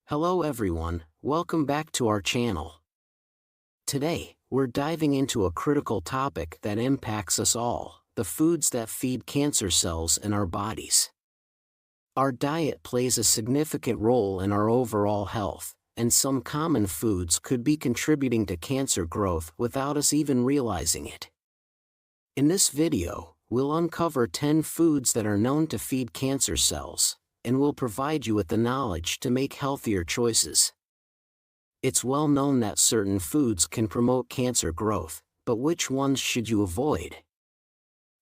Hello everyone, welcome back to our channel. Today, we're diving into a critical topic that impacts us all: the foods that feed cancer cells in our bodies. Our diet plays a significant role in our overall health, and some common foods could be contributing to cancer growth without us even realizing it. In this video, we'll uncover 10 foods that are known to feed cancer cells, and will provide you with the knowledge to make healthier choices. It's well known that certain foods can promote cancer growth, but which ones should you avoid?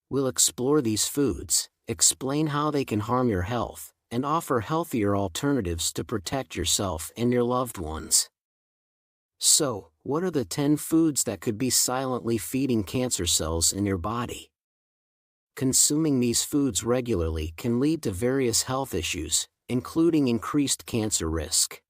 We'll explore these foods, explain how they can harm your health, and offer healthier alternatives to protect yourself and your loved ones. So, what are the 10 foods that could be silently feeding cancer cells in your body? Consuming these foods regularly can lead to various health issues, including increased cancer risk.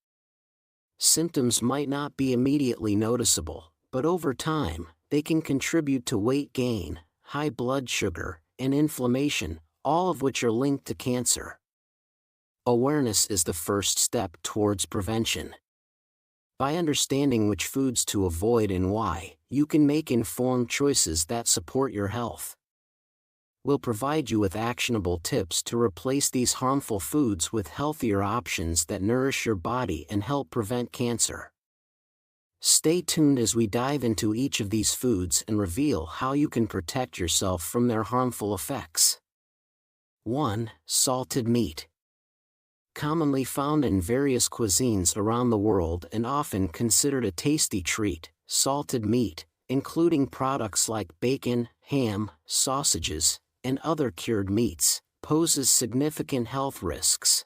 Symptoms might not be immediately noticeable, but over time, they can contribute to weight gain, high blood sugar, and inflammation, all of which are linked to cancer. Awareness is the first step towards prevention. By understanding which foods to avoid and why, you can make informed choices that support your health. We'll provide you with actionable tips to replace these harmful foods with healthier options that nourish your body and help prevent cancer. Stay tuned as we dive into each of these foods and reveal how you can protect yourself from their harmful effects. 1. Salted meat. Commonly found in various cuisines around the world and often considered a tasty treat, salted meat, including products like bacon, ham, sausages, and other cured meats, poses significant health risks.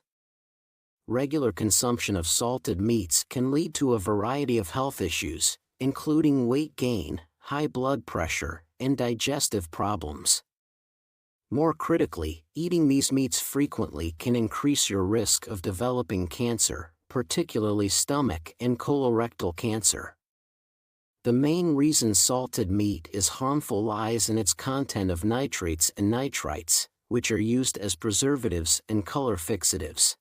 Regular consumption of salted meats can lead to a variety of health issues, including weight gain, high blood pressure, and digestive problems. More critically, eating these meats frequently can increase your risk of developing cancer, particularly stomach and colorectal cancer. The main reason salted meat is harmful lies in its content of nitrates and nitrites, which are used as preservatives and color fixatives.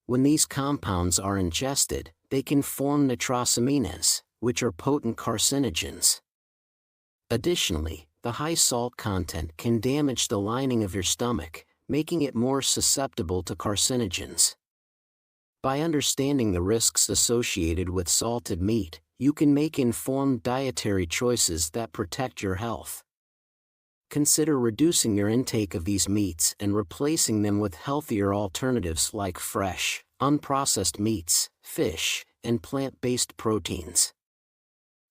When these compounds are ingested, they can form nitrosamines, which are potent carcinogens. Additionally, the high salt content can damage the lining of your stomach, making it more susceptible to carcinogens. By understanding the risks associated with salted meat, you can make informed dietary choices that protect your health. Consider reducing your intake of these meats and replacing them with healthier alternatives like fresh, unprocessed meats, fish, and plant-based proteins.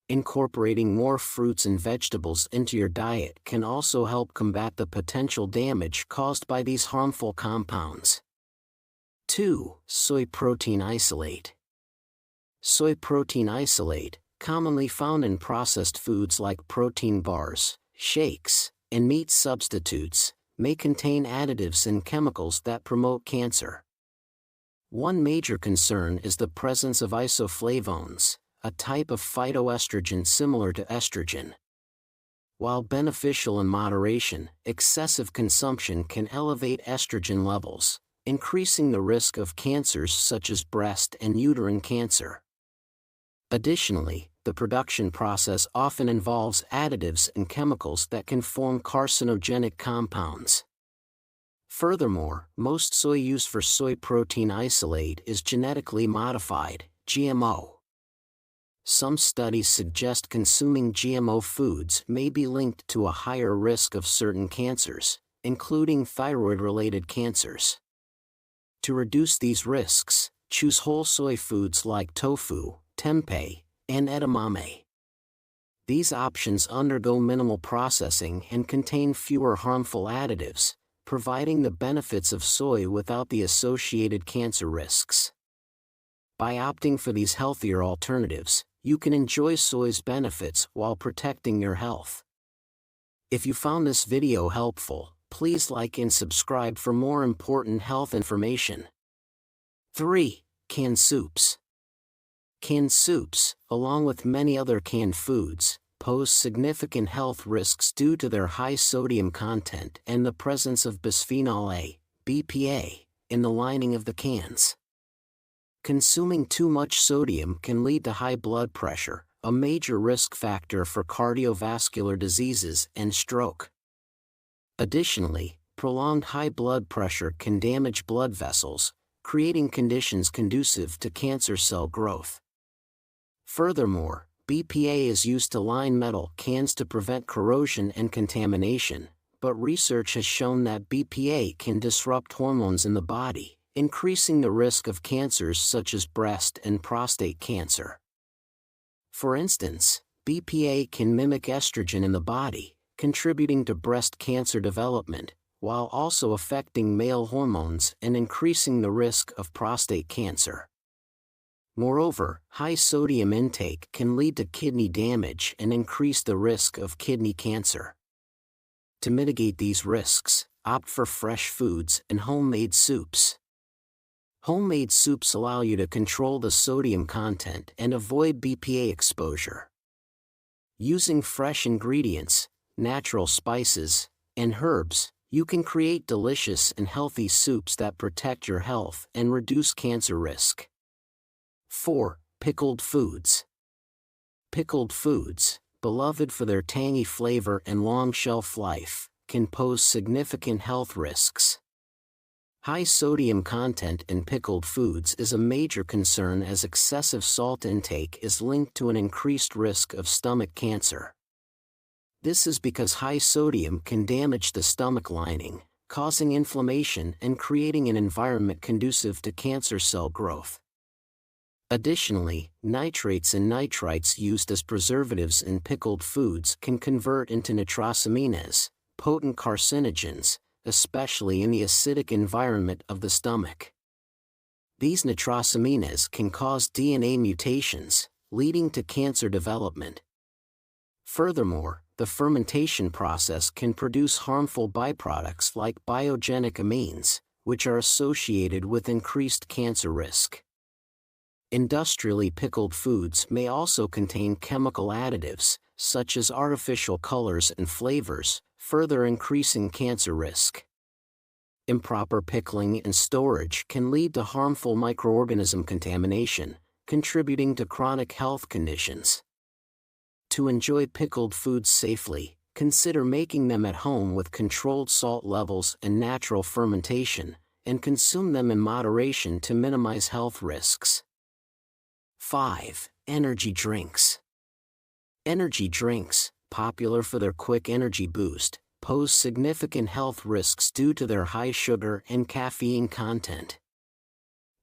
Incorporating more fruits and vegetables into your diet can also help combat the potential damage caused by these harmful compounds. 2. Soy protein isolate. Soy protein isolate, commonly found in processed foods like protein bars, shakes, and meat substitutes, may contain additives and chemicals that promote cancer. One major concern is the presence of isoflavones, a type of phytoestrogen similar to estrogen. While beneficial in moderation, excessive consumption can elevate estrogen levels, increasing the risk of cancers such as breast and uterine cancer. Additionally, the production process often involves additives and chemicals that can form carcinogenic compounds. Furthermore, most soy used for soy protein isolate is genetically modified, GMO. Some studies suggest consuming GMO foods may be linked to a higher risk of certain cancers, including thyroid-related cancers. To reduce these risks, choose whole soy foods like tofu, tempeh, and edamame. These options undergo minimal processing and contain fewer harmful additives, providing the benefits of soy without the associated cancer risks. By opting for these healthier alternatives, you can enjoy soy's benefits while protecting your health. If you found this video helpful, please like and subscribe for more important health information. 3. Canned soups. Canned soups, along with many other canned foods, pose significant health risks due to their high sodium content and the presence of bisphenol A, BPA, in the lining of the cans. Consuming too much sodium can lead to high blood pressure, a major risk factor for cardiovascular diseases and stroke. Additionally, prolonged high blood pressure can damage blood vessels, creating conditions conducive to cancer cell growth. Furthermore, BPA is used to line metal cans to prevent corrosion and contamination, but research has shown that BPA can disrupt hormones in the body, increasing the risk of cancers such as breast and prostate cancer. For instance, BPA can mimic estrogen in the body, contributing to breast cancer development, while also affecting male hormones and increasing the risk of prostate cancer. Moreover, high sodium intake can lead to kidney damage and increase the risk of kidney cancer. To mitigate these risks, opt for fresh foods and homemade soups. Homemade soups allow you to control the sodium content and avoid BPA exposure. Using fresh ingredients, natural spices, and herbs, you can create delicious and healthy soups that protect your health and reduce cancer risk. 4. Pickled foods. Pickled foods, beloved for their tangy flavor and long shelf life, can pose significant health risks. High sodium content in pickled foods is a major concern as excessive salt intake is linked to an increased risk of stomach cancer. This is because high sodium can damage the stomach lining, causing inflammation and creating an environment conducive to cancer cell growth. Additionally, nitrates and nitrites used as preservatives in pickled foods can convert into nitrosamines, potent carcinogens, especially in the acidic environment of the stomach. These nitrosamines can cause DNA mutations, leading to cancer development. Furthermore, the fermentation process can produce harmful byproducts like biogenic amines, which are associated with increased cancer risk. Industrially pickled foods may also contain chemical additives, such as artificial colors and flavors, further increasing cancer risk. Improper pickling and storage can lead to harmful microorganism contamination, contributing to chronic health conditions. To enjoy pickled foods safely, consider making them at home with controlled salt levels and natural fermentation, and consume them in moderation to minimize health risks. 5. Energy drinks. Energy drinks, popular for their quick energy boost, pose significant health risks due to their high sugar and caffeine content.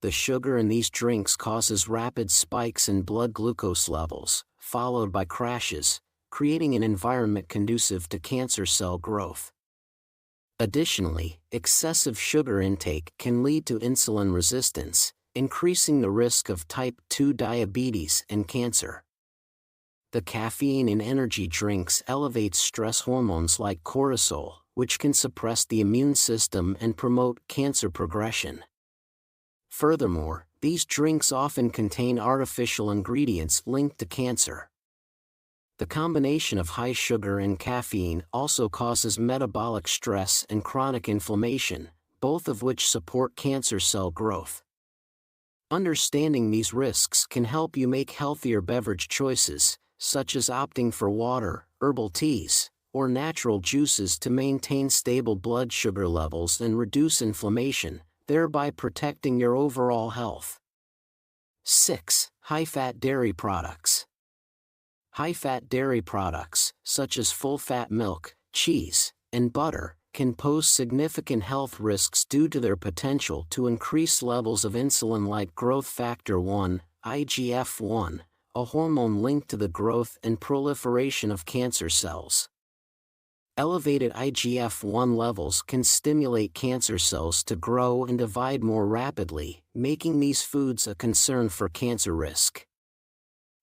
The sugar in these drinks causes rapid spikes in blood glucose levels, followed by crashes, creating an environment conducive to cancer cell growth. Additionally, excessive sugar intake can lead to insulin resistance, increasing the risk of type 2 diabetes and cancer. The caffeine in energy drinks elevates stress hormones like cortisol, which can suppress the immune system and promote cancer progression. Furthermore, these drinks often contain artificial ingredients linked to cancer. The combination of high sugar and caffeine also causes metabolic stress and chronic inflammation, both of which support cancer cell growth. Understanding these risks can help you make healthier beverage choices, such as opting for water, herbal teas, or natural juices to maintain stable blood sugar levels and reduce inflammation, thereby protecting your overall health. 6. High-fat dairy products. High-fat dairy products, such as full-fat milk, cheese, and butter, can pose significant health risks due to their potential to increase levels of insulin-like growth factor 1, IGF-1, a hormone linked to the growth and proliferation of cancer cells. Elevated IGF-1 levels can stimulate cancer cells to grow and divide more rapidly, making these foods a concern for cancer risk.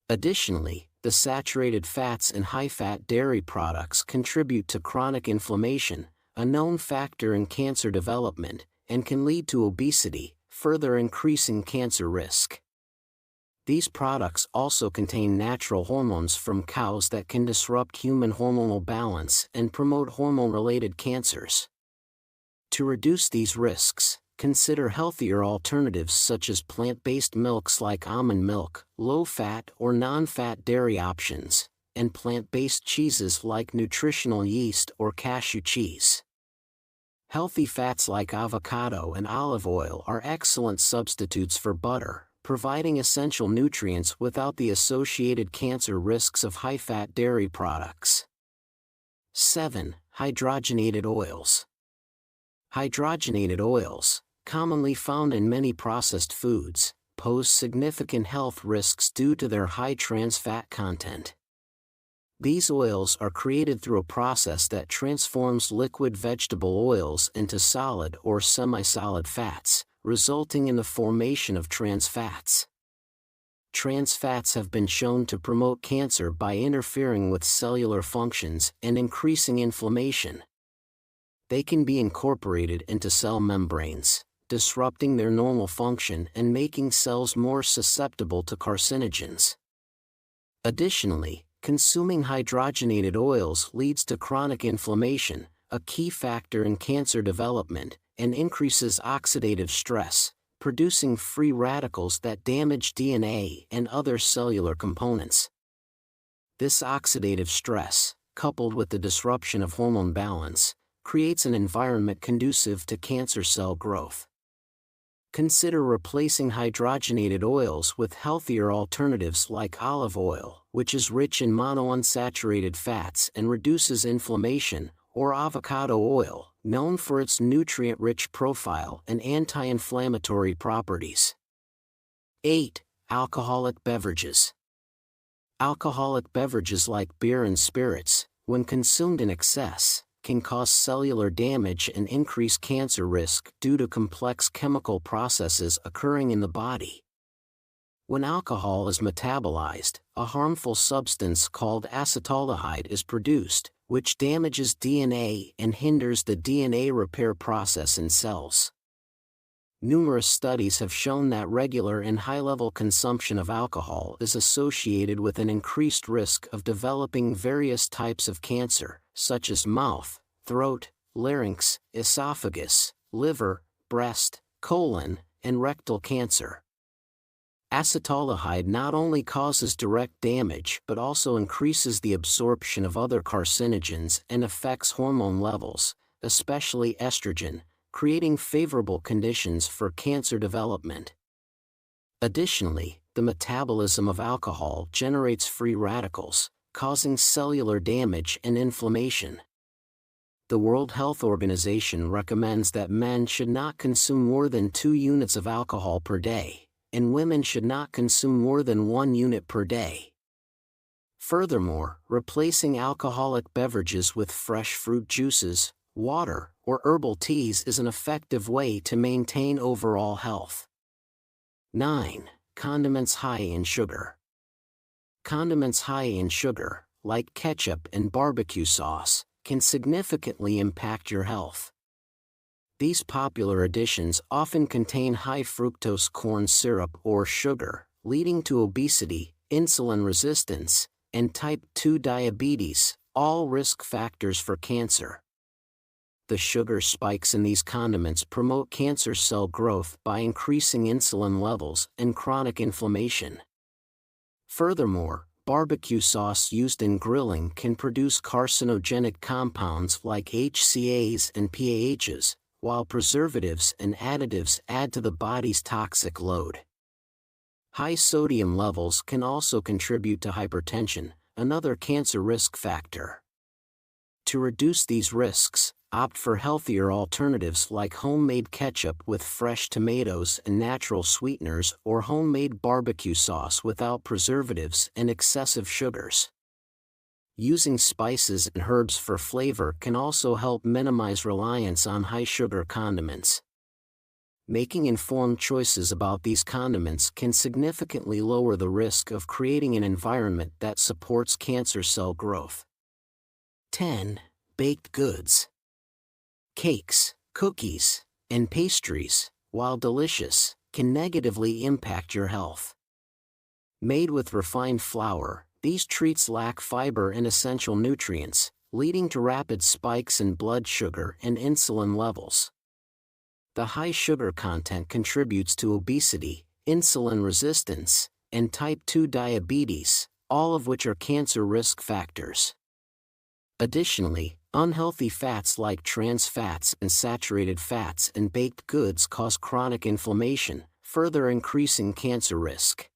Additionally, the saturated fats in high-fat dairy products contribute to chronic inflammation, a known factor in cancer development, and can lead to obesity, further increasing cancer risk. These products also contain natural hormones from cows that can disrupt human hormonal balance and promote hormone-related cancers. To reduce these risks, consider healthier alternatives such as plant-based milks like almond milk, low-fat or non-fat dairy options, and plant-based cheeses like nutritional yeast or cashew cheese. Healthy fats like avocado and olive oil are excellent substitutes for butter, providing essential nutrients without the associated cancer risks of high-fat dairy products. 7. Hydrogenated oils. Hydrogenated oils, commonly found in many processed foods, pose significant health risks due to their high trans fat content. These oils are created through a process that transforms liquid vegetable oils into solid or semi-solid fats, resulting in the formation of trans fats. Trans fats have been shown to promote cancer by interfering with cellular functions and increasing inflammation. They can be incorporated into cell membranes, disrupting their normal function and making cells more susceptible to carcinogens. Additionally, consuming hydrogenated oils leads to chronic inflammation, a key factor in cancer development, and increases oxidative stress, producing free radicals that damage DNA and other cellular components. This oxidative stress, coupled with the disruption of hormone balance, creates an environment conducive to cancer cell growth. Consider replacing hydrogenated oils with healthier alternatives like olive oil, which is rich in monounsaturated fats and reduces inflammation, or avocado oil, known for its nutrient-rich profile and anti-inflammatory properties. 8. Alcoholic beverages. Alcoholic beverages like beer and spirits, when consumed in excess, can cause cellular damage and increase cancer risk due to complex chemical processes occurring in the body. When alcohol is metabolized, a harmful substance called acetaldehyde is produced, which damages DNA and hinders the DNA repair process in cells. Numerous studies have shown that regular and high-level consumption of alcohol is associated with an increased risk of developing various types of cancer, such as mouth, throat, larynx, esophagus, liver, breast, colon, and rectal cancer. Acetaldehyde not only causes direct damage but also increases the absorption of other carcinogens and affects hormone levels, especially estrogen, creating favorable conditions for cancer development. Additionally, the metabolism of alcohol generates free radicals, causing cellular damage and inflammation. The World Health Organization recommends that men should not consume more than 2 units of alcohol per day, and women should not consume more than 1 unit per day. Furthermore, replacing alcoholic beverages with fresh fruit juices, water, or herbal teas is an effective way to maintain overall health. 9. Condiments high in sugar. Condiments high in sugar, like ketchup and barbecue sauce, can significantly impact your health. These popular additions often contain high fructose corn syrup or sugar, leading to obesity, insulin resistance, and type 2 diabetes, all risk factors for cancer. The sugar spikes in these condiments promote cancer cell growth by increasing insulin levels and chronic inflammation. Furthermore, barbecue sauce used in grilling can produce carcinogenic compounds like HCAs and PAHs, while preservatives and additives add to the body's toxic load. High sodium levels can also contribute to hypertension, another cancer risk factor. To reduce these risks, opt for healthier alternatives like homemade ketchup with fresh tomatoes and natural sweeteners or homemade barbecue sauce without preservatives and excessive sugars. Using spices and herbs for flavor can also help minimize reliance on high-sugar condiments. Making informed choices about these condiments can significantly lower the risk of creating an environment that supports cancer cell growth. 10. Baked goods. Cakes, cookies, and pastries, while delicious, can negatively impact your health. Made with refined flour, these treats lack fiber and essential nutrients, leading to rapid spikes in blood sugar and insulin levels. The high sugar content contributes to obesity, insulin resistance, and type 2 diabetes, all of which are cancer risk factors. Additionally, unhealthy fats like trans fats and saturated fats in baked goods cause chronic inflammation, further increasing cancer risk.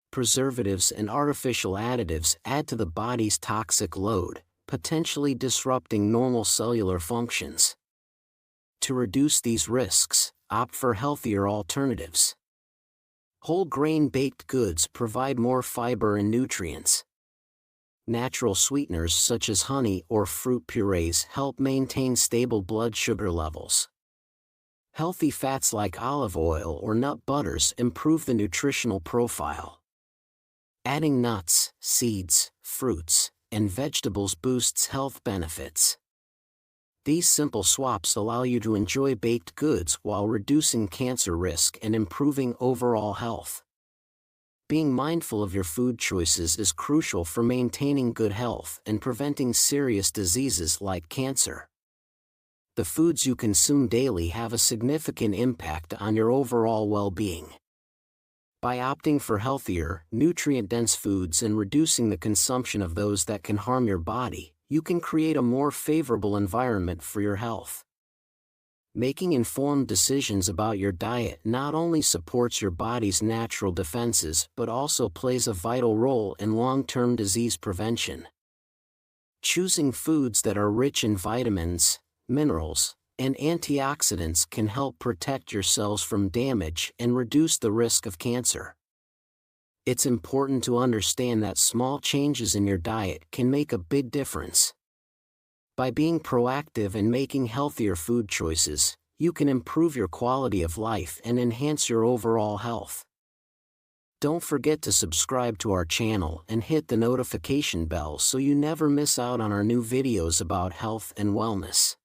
Preservatives and artificial additives add to the body's toxic load, potentially disrupting normal cellular functions. To reduce these risks, opt for healthier alternatives. Whole grain baked goods provide more fiber and nutrients. Natural sweeteners such as honey or fruit purees help maintain stable blood sugar levels. Healthy fats like olive oil or nut butters improve the nutritional profile. Adding nuts, seeds, fruits, and vegetables boosts health benefits. These simple swaps allow you to enjoy baked goods while reducing cancer risk and improving overall health. Being mindful of your food choices is crucial for maintaining good health and preventing serious diseases like cancer. The foods you consume daily have a significant impact on your overall well-being. By opting for healthier, nutrient-dense foods and reducing the consumption of those that can harm your body, you can create a more favorable environment for your health. Making informed decisions about your diet not only supports your body's natural defenses but also plays a vital role in long-term disease prevention. Choosing foods that are rich in vitamins, minerals, and antioxidants can help protect your cells from damage and reduce the risk of cancer. It's important to understand that small changes in your diet can make a big difference. By being proactive and making healthier food choices, you can improve your quality of life and enhance your overall health. Don't forget to subscribe to our channel and hit the notification bell so you never miss out on our new videos about health and wellness.